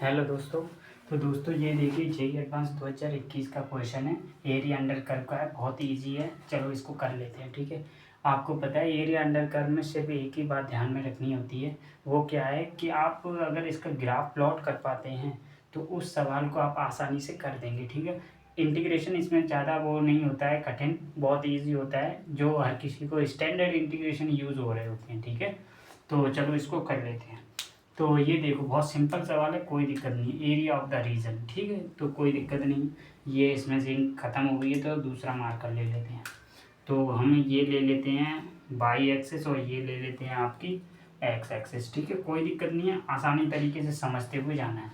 Hello दोस्तों। तो दोस्तों ये देखिए जेईई एडवांस 2021 का क्वेश्चन है। एरिया अंडर कर्व का है, बहुत इजी है। चलो इसको कर लेते हैं, ठीक है। आपको पता है एरिया अंडर कर्व में सिर्फ एक ही बात ध्यान में रखनी होती है। वो क्या है कि आप अगर इसका ग्राफ प्लॉट कर पाते हैं तो उस सवाल को आप आसानी से कर देंगे, ठीक है। इंटीग्रेशन इसमें ज़्यादा वो नहीं होता है कठिन, बहुत ईजी होता है, जो हर किसी को स्टैंडर्ड इंटीग्रेशन यूज़ हो रहे होते हैं, ठीक है। तो चलो इसको कर लेते हैं। तो ये देखो बहुत सिंपल सवाल है, कोई दिक्कत नहीं। एरिया ऑफ द रीजन, ठीक है, तो कोई दिक्कत नहीं। ये इसमें से ख़त्म हो गई है तो दूसरा मार्कर ले लेते हैं। तो हम ये ले लेते हैं बाई एक्सिस और ये ले लेते हैं आपकी एक्स एक्सिस, ठीक है। कोई दिक्कत नहीं है, आसानी तरीके से समझते हुए जाना है।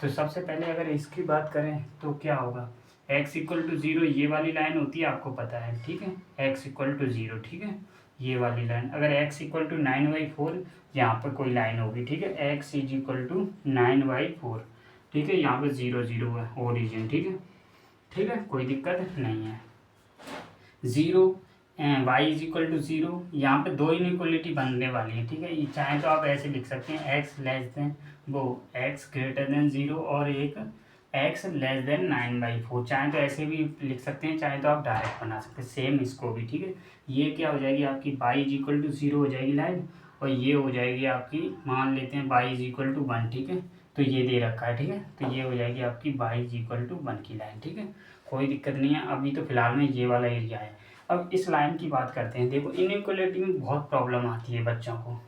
तो सबसे पहले अगर इसकी बात करें तो क्या होगा, x इक्वल टू ज़ीरो ये वाली लाइन होती है, आपको पता है, ठीक है। x इक्वल टू ज़ीरो, ठीक है, ये वाली लाइन। अगर x इक्वल टू 9/4 यहाँ पर कोई लाइन होगी, ठीक है, x इज इक्वल टू 9/4, ठीक है। यहाँ पर 0 0 है ओरिजिन, ठीक है, ठीक है, कोई दिक्कत नहीं है। 0 y इज इक्वल टू 0, यहाँ पे दो इनइक्वलिटी बनने वाली है, ठीक है। ये चाहे तो आप ऐसे लिख सकते हैं x लेस देन वो x ग्रेटर देन 0 और एक x लेस देन 9/4। चाहे तो ऐसे भी लिख सकते हैं, चाहे तो आप डायरेक्ट बना सकते हैं, सेम इसको भी, ठीक है। ये क्या हो जाएगी आपकी y इज इक्वल टू 0 हो जाएगी लाइन, और ये हो जाएगी आपकी, मान लेते हैं y इज इक्वल टू 1, ठीक है। तो ये दे रखा है, ठीक है, तो ये हो जाएगी आपकी y इज इक्वल टू 1 की लाइन, ठीक है। कोई दिक्कत नहीं है, अभी तो फिलहाल में ये वाला एरिया है। अब इस लाइन की बात करते हैं। देखो इनइक्वलिटी में बहुत प्रॉब्लम आती है बच्चों को,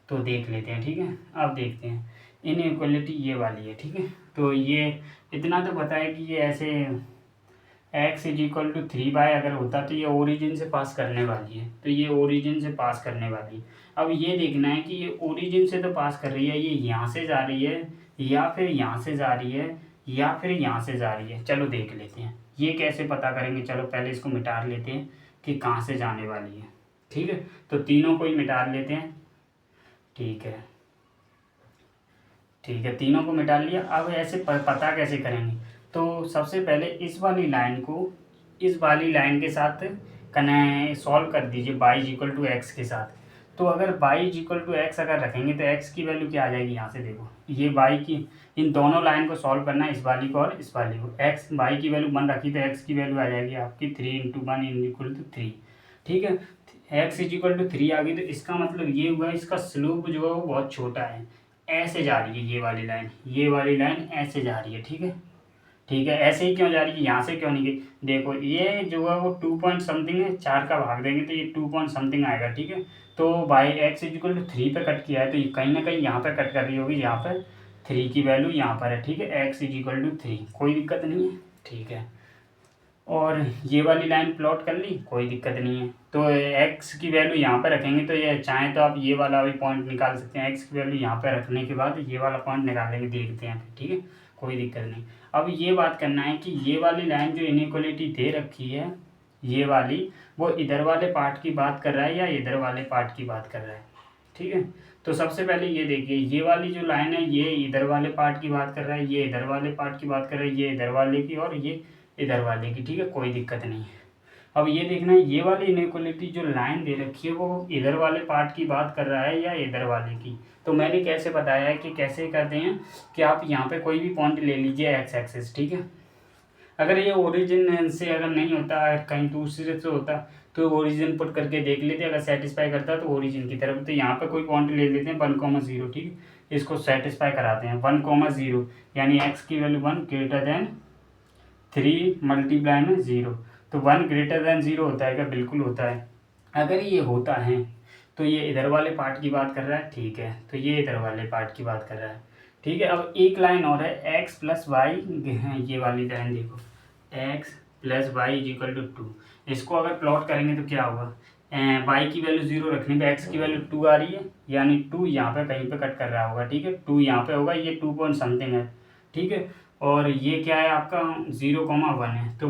तो देख लेते हैं, ठीक है। अब देखते हैं इनइक्वलिटी ये वाली है, ठीक है। तो ये इतना तो पता है कि ये ऐसे x इज इक्वल टू 3 अगर होता तो ये ओरिजिन से पास करने वाली है, तो ये ओरिजिन से पास करने वाली है। अब ये देखना है कि ये ओरिजिन से तो पास कर रही है, ये यहाँ से जा रही है या फिर यहाँ से जा रही है या फिर यहाँ से जा रही है। चलो देख लेते हैं ये कैसे पता करेंगे। चलो पहले इसको मिटा लेते हैं कि कहाँ से जाने वाली है, ठीक है। तो तीनों को ही मिटा लेते हैं, ठीक है, ठीक है, तीनों को मिटा लिया। अब ऐसे पता कैसे करेंगे, तो सबसे पहले इस वाली लाइन को इस वाली लाइन के साथ कने सॉल्व कर दीजिए y is equal to x के साथ। तो अगर y is equal to x अगर रखेंगे तो x की वैल्यू क्या आ जाएगी, यहाँ से देखो ये y की, इन दोनों लाइन को सॉल्व करना है, इस वाली को और इस वाली को। x y की वैल्यू 1 रखी तो x की वैल्यू आ जाएगी आपकी 3 × 1 इज इक्वल टू 3, ठीक है। x इज इक्वल टू 3 आ गई, तो इसका मतलब ये हुआ इसका स्लोप जो है वो बहुत छोटा है, ऐसे जा रही है ये वाली लाइन, ये वाली लाइन ऐसे जा रही है, ठीक है, ठीक है। ऐसे ही क्यों जा रही है, यहाँ से क्यों नहीं गई, देखो ये जो है वो 2 पॉइंट समथिंग है, 4 का भाग देंगे तो ये 2 पॉइंट समथिंग आएगा, ठीक है। तो by x is equal to 3 पे कट किया है, तो ये कहीं ना कहीं यहाँ पे कट कर रही होगी, यहाँ पर 3 की वैल्यू यहाँ पर है, ठीक है। एक्स इज इक्वल टू 3, कोई दिक्कत नहीं है, ठीक है। और ये वाली लाइन प्लॉट कर ली, कोई दिक्कत नहीं है। तो x की वैल्यू यहाँ पर रखेंगे तो ये चाहें तो आप ये वाला भी पॉइंट निकाल सकते हैं। x की वैल्यू यहाँ पर रखने के बाद ये वाला पॉइंट निकालेंगे, देखते हैं, ठीक है, कोई दिक्कत नहीं। अब ये बात करना है कि ये वाली लाइन जो इनइक्वलिटी दे रखी है, ये वाली, वो इधर वाले पार्ट की बात कर रहा है या इधर वाले पार्ट की बात कर रहा है, ठीक है। तो सबसे पहले ये देखिए, ये वाली जो लाइन है ये इधर वाले पार्ट की बात कर रहा है, ये इधर वाले पार्ट की बात कर रहा है, ये इधर वाले की और ये इधर वाले की, ठीक है, कोई दिक्कत नहीं है। अब ये देखना है ये वाली इनइक्वलिटी जो लाइन दे रखी है वो इधर वाले पार्ट की बात कर रहा है या इधर वाले की। तो मैंने कैसे बताया है कि कैसे करते हैं कि आप यहाँ पे कोई भी पॉइंट ले लीजिए एक्स एक्सिस, ठीक है। अगर ये ओरिजिन से अगर नहीं होता, अगर कहीं दूसरे से होता तो ओरिजिन पुट करके देख लेते, अगर सेटिस्फाई करता तो ओरिजिन की तरफ। तो यहाँ पे कोई पॉइंट ले लेते हैं 1,0, ठीक है, इसको सेटिस्फाई कराते हैं 1,0, यानी एक्स की वैल्यू 1 ग्रेटर देन 3 मल्टीप्लाई में 0। तो 1 ग्रेटर देन 0 होता है क्या, बिल्कुल होता है। अगर ये होता है तो ये इधर वाले पार्ट की बात कर रहा है, ठीक है, तो ये इधर वाले पार्ट की बात कर रहा है, ठीक है। अब एक लाइन और है x प्लस वाई, ये वाली लाइन देखो, x plus y is equal to 2। इसको अगर प्लॉट करेंगे तो क्या होगा, y की वैल्यू 0 रखने पे x की वैल्यू 2 आ रही है, यानी 2 यहाँ पे कहीं पे कट कर रहा होगा, ठीक है, 2 यहाँ पे होगा, ये 2 पॉइंट समथिंग है, ठीक है। और ये क्या है आपका 0,1 है, तो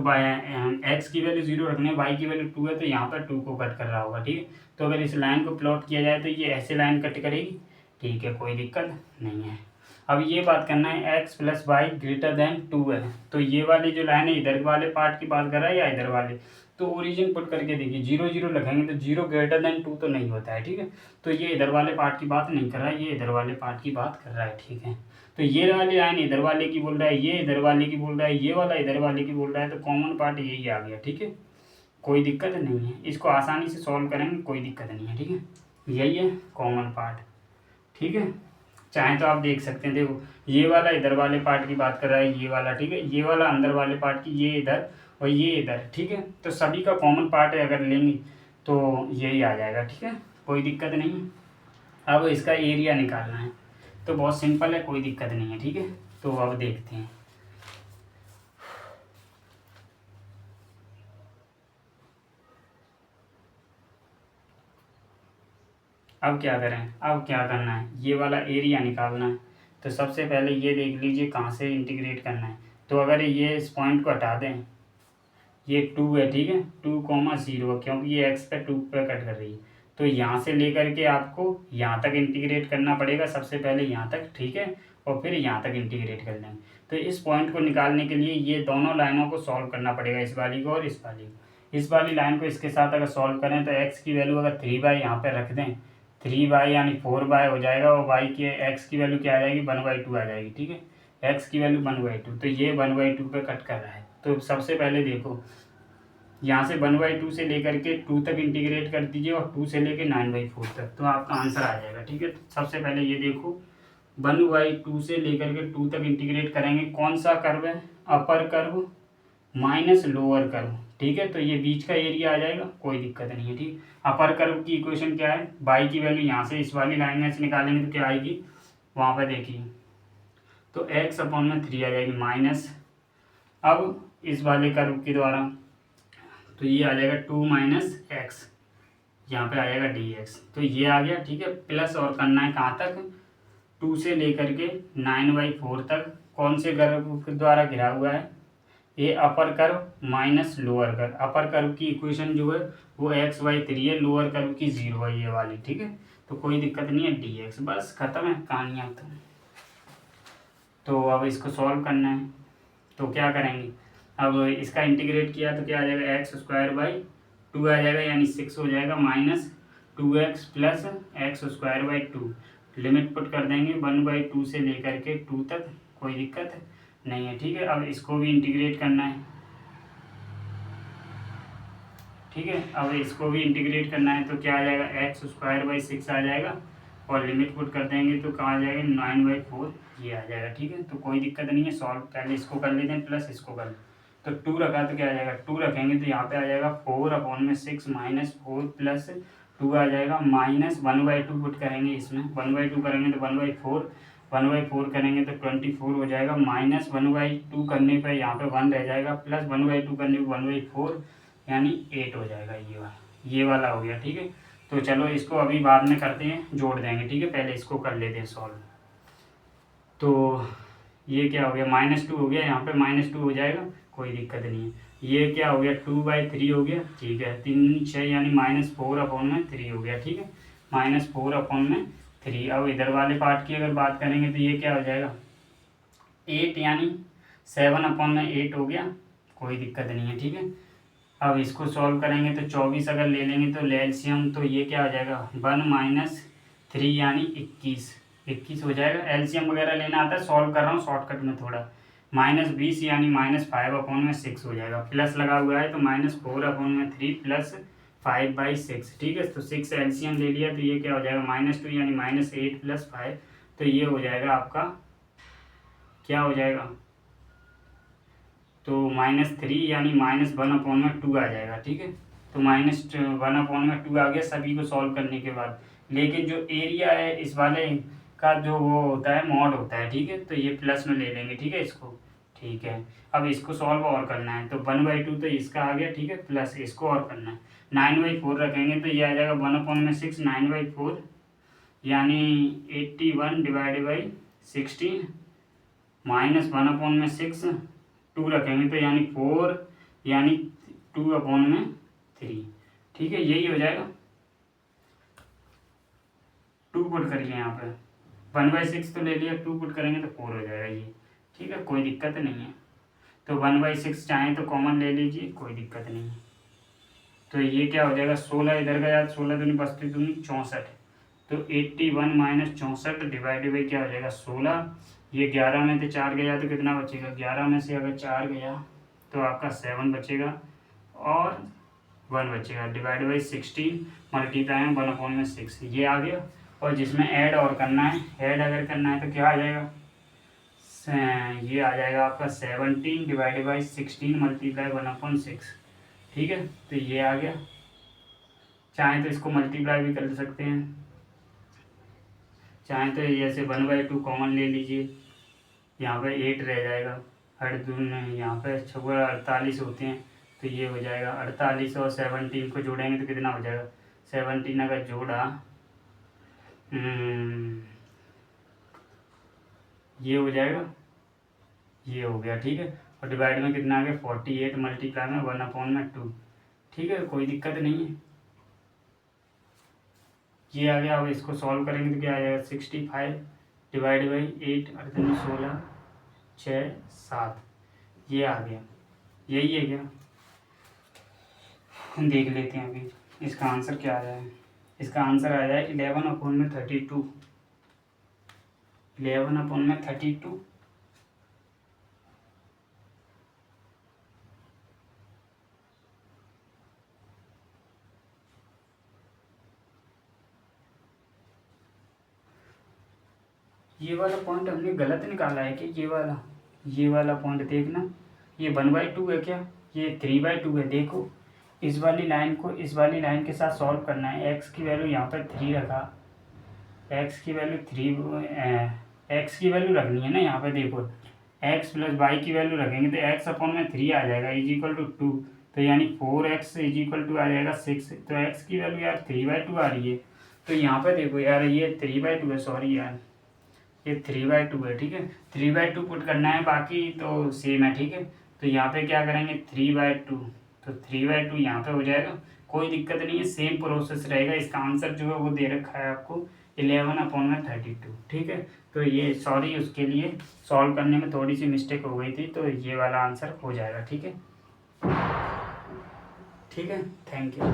x की वैल्यू 0 रखने, y की वैल्यू 2 है, तो यहाँ पर 2 को कट कर रहा होगा, ठीक है। तो अगर इस लाइन को प्लॉट किया जाए तो ये ऐसे लाइन कट करेगी, ठीक है, कोई दिक्कत नहीं है। अब ये बात करना है x plus y greater than 2 है, तो ये वाली जो लाइन है इधर वाले पार्ट की बात कर रहा है या इधर वाले, तो ओरिजिन पुट करके देखिए 0 0 लगाएंगे तो 0 ग्रेटर देन 2 तो नहीं होता है, ठीक है। तो ये इधर वाले पार्ट की बात नहीं कर रहा है, ये इधर वाले पार्ट की बात कर रहा है, ठीक है। तो ये वाली लाइन इधर वाले की बोल रहा है, ये इधर वाले की बोल रहा है, ये वाला इधर वाले की बोल रहा है, तो कॉमन पार्ट यही आ गया, ठीक है। कोई दिक्कत नहीं है, इसको आसानी से सॉल्व करेंगे, कोई दिक्कत नहीं है, ठीक है। यही है कॉमन पार्ट, ठीक है। चाहे तो आप देख सकते हैं, देखो ये वाला इधर वाले पार्ट की बात कर रहा है, ये वाला, ठीक है, ये वाला अंदर वाले पार्ट की, ये इधर और ये इधर, ठीक है। तो सभी का कॉमन पार्ट है अगर लेंगे तो यही आ जाएगा, ठीक है, कोई दिक्कत नहीं है। अब इसका एरिया निकालना है, तो बहुत सिंपल है, कोई दिक्कत नहीं है, ठीक है। तो अब देखते हैं, अब क्या करें, अब क्या करना है, ये वाला एरिया निकालना है। तो सबसे पहले ये देख लीजिए कहाँ से इंटीग्रेट करना है। तो अगर ये इस पॉइंट को हटा दें, ये 2 है, ठीक है, 2,0 क्योंकि ये एक्स पे 2 पे कट कर रही है, तो यहाँ से लेकर के आपको यहाँ तक इंटीग्रेट करना पड़ेगा, सबसे पहले यहाँ तक, ठीक है, और फिर यहाँ तक इंटीग्रेट कर लेंगे। तो इस पॉइंट को निकालने के लिए ये दोनों लाइनों को सॉल्व करना पड़ेगा, इस वाली को और इस वाली को। इस वाली लाइन को इसके साथ अगर सॉल्व करें तो एक्स की वैल्यू अगर 3/, यहाँ पर रख दें 3/, यानी 4/, हो जाएगा, और वाई के एक्स की वैल्यू क्या आ जाएगी, 1/2 आ जाएगी, ठीक है। एक्स की वैल्यू 1/2, तो ये 1/2 पे कट कर रहा है। तो सबसे पहले देखो यहाँ से 1/2 से लेकर के 2 तक इंटीग्रेट कर दीजिए, और 2 से लेकर 9/4 तक, तो आपका आंसर आ जाएगा, ठीक है। तो सबसे पहले ये देखो 1/2 से लेकर के 2 तक इंटीग्रेट करेंगे, कौन सा कर्व है, upper curve minus lower curve, ठीक है। तो ये बीच का एरिया आ जाएगा, कोई दिक्कत नहीं है, ठीक। अपर कर्व की इक्वेशन क्या है, बाई की वैल्यू यहाँ से इस वाली लाइन में से निकालेंगे तो क्या आएगी, वहाँ पर देखिए, तो x/3 आ जाएगी माइनस, अब इस वाले कर्व के द्वारा तो ये आ जाएगा 2 - x, यहाँ पे आ जाएगा dx, तो ये आ गया, ठीक है। प्लस और करना है कहाँ तक, 2 से लेकर के 9/4 तक, कौन से कर्व के द्वारा घिरा हुआ है, ये upper curve minus lower curve. Upper curve की इक्वेशन जो है वो x/3 है, लोअर कर्व की 0 है, ये वाली, ठीक है। तो कोई दिक्कत नहीं है, dx, बस खत्म है कहानी अब तो अब इसको सॉल्व करना है, तो क्या करेंगे, अब इसका इंटीग्रेट किया तो क्या आ जाएगा, x²/2 आ जाएगा, यानी 6 हो जाएगा, minus 2x plus x²/2, limit put कर देंगे 1/2 से लेकर के 2 तक, कोई दिक्कत नहीं है, ठीक है। अब इसको भी इंटीग्रेट करना है, ठीक है। अब इसको भी इंटीग्रेट करना है, तो क्या आ जाएगा, x²/6 आ जाएगा, और लिमिट पुट कर देंगे तो कहाँ आ जाएगा, 9/4 ये आ जाएगा, ठीक है। तो कोई दिक्कत नहीं है, सॉल्व पहले इसको कर लेते हैं, प्लस इसको कर, तो 2 रखा तो क्या आ जाएगा, 2 रखेंगे तो यहाँ पे आ जाएगा 4/6 माइनस 4 प्लस 2 आ जाएगा, माइनस 1/2 पुट करेंगे इसमें, 1/2 करेंगे तो 1/4, 1/4 करेंगे तो 24 हो जाएगा, माइनस 1/2 करने पर यहाँ पे 1 रह जाएगा, प्लस 1/2 करने पर 1/4, यानी 8 हो जाएगा, ये वाला हो गया, ठीक है। तो चलो इसको अभी बाद में करते हैं, जोड़ देंगे, ठीक है, पहले इसको कर लेते हैं सॉल्व। तो ये क्या हो गया, -2 हो गया, यहाँ पे -2 हो जाएगा, कोई दिक्कत नहीं है। ये क्या हो गया, 2/3 हो गया, ठीक है, 3 6 यानी -4/3 हो गया, ठीक है, -4/3। अब इधर वाले पार्ट की अगर बात करेंगे तो ये क्या हो जाएगा, 8 यानी 7/8 हो गया, कोई दिक्कत नहीं है, ठीक है। अब इसको सॉल्व करेंगे तो 24 अगर ले लेंगे तो एलसीएम, तो ये क्या हो जाएगा, 1 - 3 यानी 21 हो जाएगा। एलसीएम वगैरह लेना आता है, सॉल्व कर रहा हूँ शॉर्टकट में थोड़ा, -20 यानी -5/6 हो जाएगा, प्लस लगा हुआ है तो -4/3 प्लस 5/6, ठीक है। तो 6 एलसीएम ले लिया तो ये क्या हो जाएगा, -2 यानी -8 प्लस 5, तो ये हो जाएगा आपका, क्या हो जाएगा, तो -3 यानी -1/2 आ जाएगा, ठीक है। तो -1/2 आ गया सभी को सॉल्व करने के बाद, लेकिन जो एरिया है इस वाले का जो वो होता है, मॉड होता है, ठीक है, तो ये प्लस में ले लेंगे, ठीक है इसको, ठीक है। अब इसको सॉल्व और करना है, तो 1/2 तो इसका आ गया, ठीक है, प्लस इसको और करना है, 9/4 रखेंगे तो ये आ जाएगा 1/6 9/4, यानी 81/16, -1/6 2 रखेंगे तो यानी 4, यानी 2/3, ठीक है, यही हो जाएगा, 2 पुट करिए यहाँ पे, 1/6 तो ले लिया, 2 पुट करेंगे तो 4 हो जाएगा ये, ठीक है, कोई दिक्कत नहीं है। तो 1/6 चाहें तो कॉमन ले लीजिए, कोई दिक्कत नहीं है। तो ये क्या हो जाएगा, 16 इधर गया, 16 दूनी 32 दूनी 64, तो 81 माइनस 64 डिवाइडेड बाई क्या हो जाएगा 16। ये 11 में से 4 गया तो कितना बचेगा, 11 में से अगर 4 गया तो आपका 7 बचेगा और 1 बचेगा, डिवाइड बाई 16 मल्टीप्लाई में 1/6 ये आ गया। और जिसमें ऐड और करना है, ऐड अगर करना है तो क्या आ जाएगा, ये आ जाएगा आपका 17 डिवाइडेड बाई 16 मल्टीप्लाई 1/6, ठीक है। तो ये आ गया, चाहें तो इसको मल्टीप्लाई भी कर सकते हैं, चाहें तो जैसे 1/2 कॉमन ले लीजिए, यहाँ पे 8 रह जाएगा, 8 दून यहाँ पे 6 48 होते हैं, तो ये हो जाएगा 48 और 17 को जोड़ेंगे तो कितना हो जाएगा, 17 अगर जोड़ा ये हो जाएगा, ये हो गया, ठीक है। और डिवाइड में कितना आ गया 48 मल्टीप्लाई में 1/2, ठीक है, कोई दिक्कत नहीं है। ये आ गया, अब इसको सॉल्व करेंगे तो क्या आ जाएगा 65 डिवाइड बाई 8 18 16 6 7, ये आ गया, यही है क्या, हम देख लेते हैं अभी इसका आंसर क्या आ जाए। इसका आंसर आ जाए 11/32, 11/32। ये वाला पॉइंट हमने गलत निकाला है कि ये वाला पॉइंट देखना, ये 1/2 है क्या, ये 3/2 है। देखो इस वाली लाइन को इस वाली लाइन के साथ सॉल्व करना है, एक्स की वैल्यू यहाँ पर 3 रखा, एक्स की वैल्यू 3 एक्स की वैल्यू रखनी है ना यहाँ पे, देखो एक्स प्लस वाई की वैल्यू रखेंगे तो x/3 आ जाएगा = 2, तो यानी 4x = आ जाएगा 6, तो x की वैल्यू यार 3/2 आ रही है। तो यहाँ पे देखो यार ये 3/2 है, सॉरी यार ये 3/2 है, ठीक है, 3/2 पुट करना है, बाकी तो सेम है, ठीक है। तो यहाँ पे क्या करेंगे 3/2, तो 3/2 यहाँ पे हो जाएगा, कोई दिक्कत नहीं है, सेम प्रोसेस रहेगा। इसका आंसर जो है वो दे रखा है आपको 11/32, ठीक है। तो ये सॉरी उसके लिए सॉल्व करने में थोड़ी सी मिस्टेक हो गई थी, तो ये वाला आंसर हो जाएगा, ठीक है, ठीक है, थैंक यू।